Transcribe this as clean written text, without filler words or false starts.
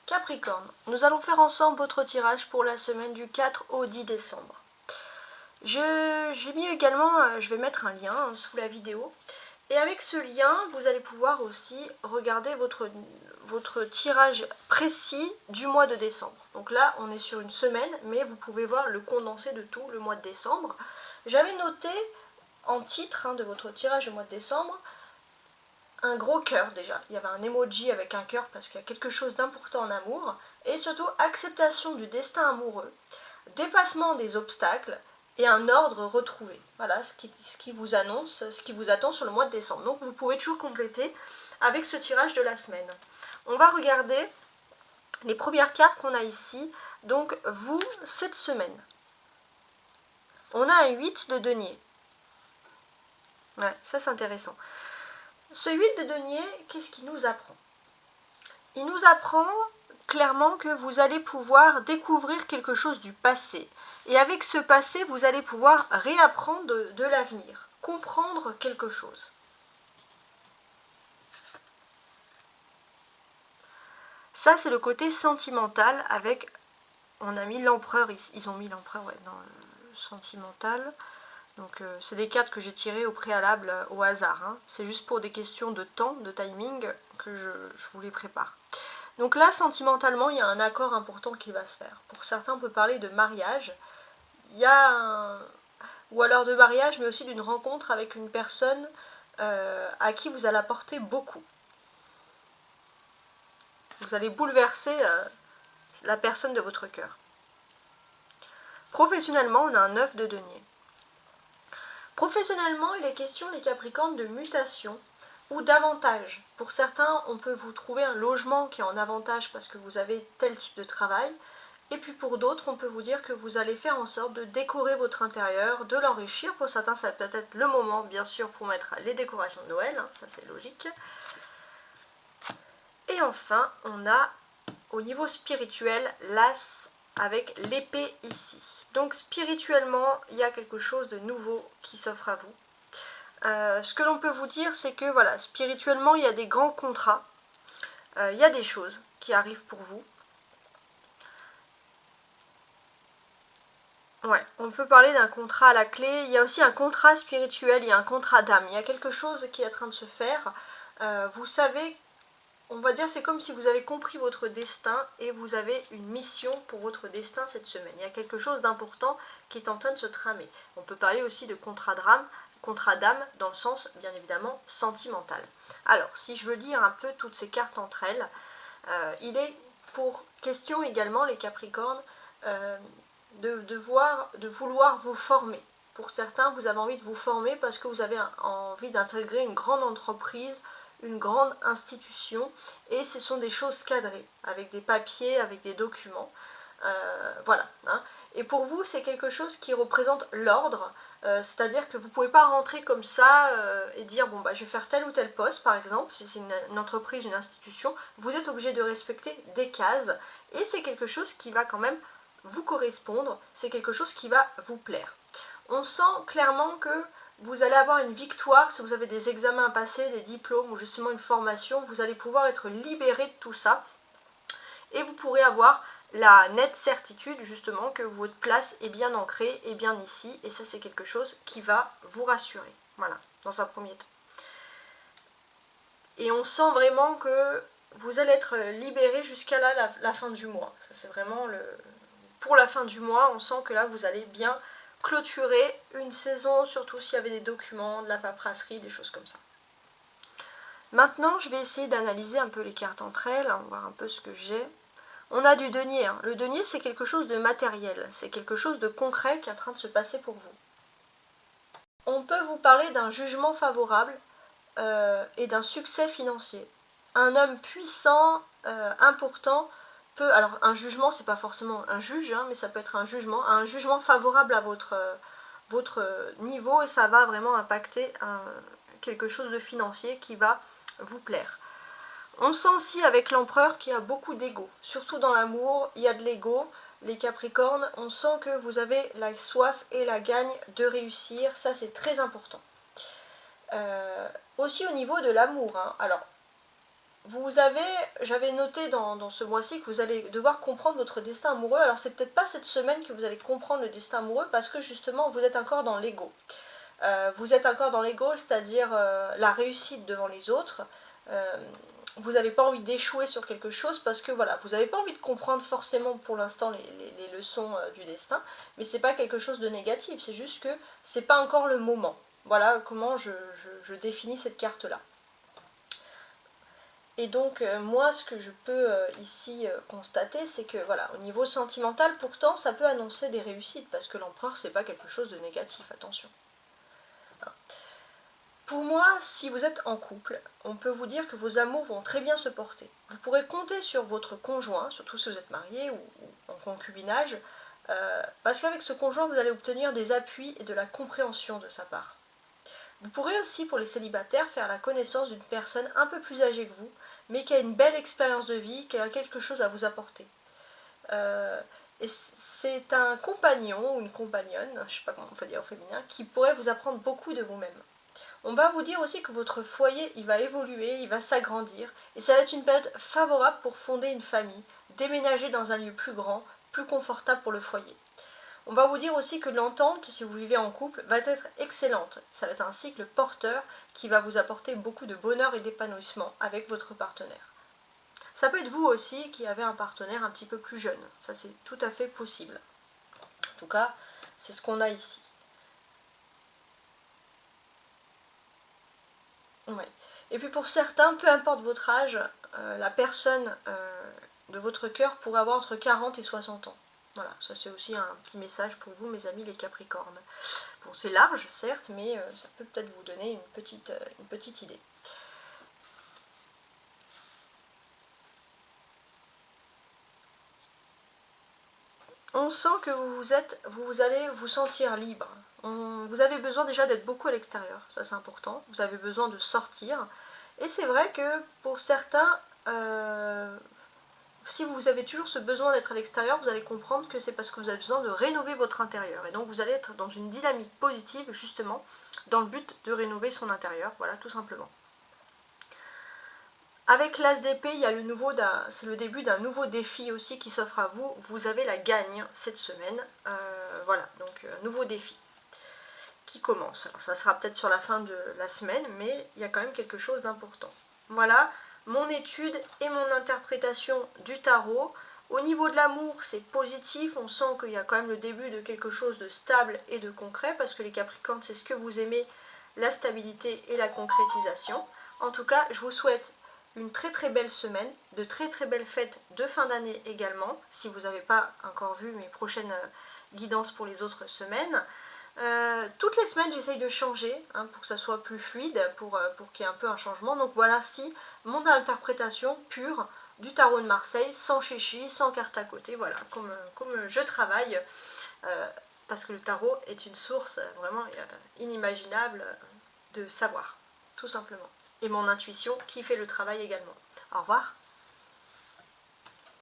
Capricorne, nous allons faire ensemble votre tirage pour la semaine du 4 au 10 décembre. J'ai mis également, je vais mettre un lien sous la vidéo. Et avec ce lien, vous allez pouvoir aussi regarder votre tirage précis du mois de décembre. Donc là, on est sur une semaine, mais vous pouvez voir le condensé de tout le mois de décembre. J'avais noté en titre de votre tirage du mois de décembre, un gros cœur déjà. Il y avait un emoji avec un cœur parce qu'il y a quelque chose d'important en amour. Et surtout, acceptation du destin amoureux, dépassement des obstacles et un ordre retrouvé. Voilà ce qui vous annonce, ce qui vous attend sur le mois de décembre. Donc vous pouvez toujours compléter avec ce tirage de la semaine. On va regarder les premières cartes qu'on a ici. Donc vous, cette semaine. On a un 8 de denier. Ouais, ça c'est intéressant. Ce 8 de denier, qu'est-ce qu'il nous apprend? Il nous apprend clairement que vous allez pouvoir découvrir quelque chose du passé. Et avec ce passé, vous allez pouvoir réapprendre de l'avenir, comprendre quelque chose. Ça, c'est le côté sentimental avec... On a mis l'empereur ici. Ils ont mis l'empereur dans le sentimental. Donc c'est des cartes que j'ai tirées au préalable au hasard. C'est juste pour des questions de temps, de timing, que je vous les prépare. Donc là, sentimentalement, il y a un accord important qui va se faire. Pour certains, on peut parler de mariage. Il y a ou alors de mariage, mais aussi d'une rencontre avec une personne à qui vous allez apporter beaucoup. Vous allez bouleverser la personne de votre cœur. Professionnellement, on a un 9 de denier. Professionnellement, il est question, les Capricornes, de mutation ou d'avantage. Pour certains, on peut vous trouver un logement qui est en avantage parce que vous avez tel type de travail. Et puis pour d'autres, on peut vous dire que vous allez faire en sorte de décorer votre intérieur, de l'enrichir. Pour certains, ça peut être le moment, bien sûr, pour mettre les décorations de Noël. Ça, c'est logique. Et enfin, on a, au niveau spirituel, l'as avec l'épée ici. Donc spirituellement, il y a quelque chose de nouveau qui s'offre à vous. Ce que l'on peut vous dire, c'est que voilà, spirituellement, il y a des grands contrats. Il y a des choses qui arrivent pour vous. Ouais, on peut parler d'un contrat à la clé. Il y a aussi un contrat spirituel, il y a un contrat d'âme. Il y a quelque chose qui est en train de se faire. Vous savez, on va dire, c'est comme si vous avez compris votre destin et vous avez une mission pour votre destin cette semaine. Il y a quelque chose d'important qui est en train de se tramer. On peut parler aussi de contrat d'âme dans le sens, bien évidemment, sentimental. Alors, si je veux lire un peu toutes ces cartes entre elles, il est pour question également, les Capricornes, de vouloir vous former. Pour certains, vous avez envie de vous former parce que vous avez envie d'intégrer une grande entreprise, une grande institution, et ce sont des choses cadrées, avec des papiers, avec des documents. Voilà. Et pour vous, c'est quelque chose qui représente l'ordre, c'est-à-dire que vous ne pouvez pas rentrer comme ça et dire, bon, bah, je vais faire tel ou tel poste, par exemple, si c'est une entreprise, une institution, vous êtes obligé de respecter des cases, et c'est quelque chose qui va quand même vous correspondre, c'est quelque chose qui va vous plaire. On sent clairement que vous allez avoir une victoire si vous avez des examens à passer, des diplômes ou justement une formation, vous allez pouvoir être libéré de tout ça et vous pourrez avoir la nette certitude justement que votre place est bien ancrée et bien ici, et ça c'est quelque chose qui va vous rassurer, voilà, dans un premier temps. Et on sent vraiment que vous allez être libéré jusqu'à la fin du mois, ça c'est vraiment pour la fin du mois, on sent que là vous allez bien clôturer une saison, surtout s'il y avait des documents, de la paperasserie, des choses comme ça. Maintenant, je vais essayer d'analyser un peu les cartes entre elles, on va voir un peu ce que j'ai. On a du denier. Le denier, c'est quelque chose de matériel, c'est quelque chose de concret qui est en train de se passer pour vous. On peut vous parler d'un jugement favorable et d'un succès financier. Un homme puissant, important, alors un jugement, c'est pas forcément un juge, mais ça peut être un jugement favorable à votre niveau, et ça va vraiment impacter quelque chose de financier qui va vous plaire. On sent aussi avec l'empereur qu'il y a beaucoup d'ego, surtout dans l'amour, il y a de l'ego. Les Capricornes, on sent que vous avez la soif et la gagne de réussir, ça c'est très important. Aussi au niveau de l'amour, alors j'avais noté dans ce mois-ci que vous allez devoir comprendre votre destin amoureux. Alors c'est peut-être pas cette semaine que vous allez comprendre le destin amoureux parce que justement vous êtes encore dans l'ego. Vous êtes encore dans l'ego, c'est-à-dire la réussite devant les autres. Vous n'avez pas envie d'échouer sur quelque chose parce que voilà, vous n'avez pas envie de comprendre forcément pour l'instant les leçons du destin, mais c'est pas quelque chose de négatif, c'est juste que c'est pas encore le moment. Voilà comment je définis cette carte-là. Et donc moi ce que je peux ici constater, c'est que voilà, au niveau sentimental, pourtant ça peut annoncer des réussites, parce que l'empereur c'est pas quelque chose de négatif, attention. Pour moi, si vous êtes en couple, on peut vous dire que vos amours vont très bien se porter. Vous pourrez compter sur votre conjoint, surtout si vous êtes marié ou en concubinage, parce qu'avec ce conjoint, vous allez obtenir des appuis et de la compréhension de sa part. Vous pourrez aussi, pour les célibataires, faire la connaissance d'une personne un peu plus âgée que vous, mais qui a une belle expérience de vie, qui a quelque chose à vous apporter. Et c'est un compagnon ou une compagnonne, je ne sais pas comment on peut dire au féminin, qui pourrait vous apprendre beaucoup de vous-même. On va vous dire aussi que votre foyer, il va évoluer, il va s'agrandir, et ça va être une période favorable pour fonder une famille, déménager dans un lieu plus grand, plus confortable pour le foyer. On va vous dire aussi que l'entente, si vous vivez en couple, va être excellente. Ça va être un cycle porteur qui va vous apporter beaucoup de bonheur et d'épanouissement avec votre partenaire. Ça peut être vous aussi qui avez un partenaire un petit peu plus jeune. Ça, c'est tout à fait possible. En tout cas, c'est ce qu'on a ici. Ouais. Et puis pour certains, peu importe votre âge, la personne de votre cœur pourrait avoir entre 40 et 60 ans. Voilà, ça c'est aussi un petit message pour vous, mes amis les Capricornes. Bon, c'est large, certes, mais ça peut peut-être vous donner une petite idée. On sent que vous allez vous sentir libre. Vous avez besoin déjà d'être beaucoup à l'extérieur, ça c'est important. Vous avez besoin de sortir. Et c'est vrai que pour certains, si vous avez toujours ce besoin d'être à l'extérieur, vous allez comprendre que c'est parce que vous avez besoin de rénover votre intérieur. Et donc vous allez être dans une dynamique positive, justement, dans le but de rénover son intérieur. Voilà, tout simplement. Avec l'As d'épée, c'est le début d'un nouveau défi aussi qui s'offre à vous. Vous avez la gagne cette semaine. Voilà, donc nouveau défi qui commence. Alors, ça sera peut-être sur la fin de la semaine, mais il y a quand même quelque chose d'important. Voilà, mon étude et mon interprétation du tarot. Au niveau de l'amour, c'est positif, on sent qu'il y a quand même le début de quelque chose de stable et de concret, parce que les Capricornes, c'est ce que vous aimez, la stabilité et la concrétisation. En tout cas, je vous souhaite une très très belle semaine, de très très belles fêtes de fin d'année également, si vous n'avez pas encore vu mes prochaines guidances pour les autres semaines. Toutes les semaines j'essaye de changer pour que ça soit plus fluide, pour qu'il y ait un peu un changement. Donc voilà, si mon interprétation pure du tarot de Marseille, sans chichi, sans carte à côté, voilà, comme je travaille, parce que le tarot est une source vraiment inimaginable de savoir, tout simplement. Et mon intuition qui fait le travail également. Au revoir.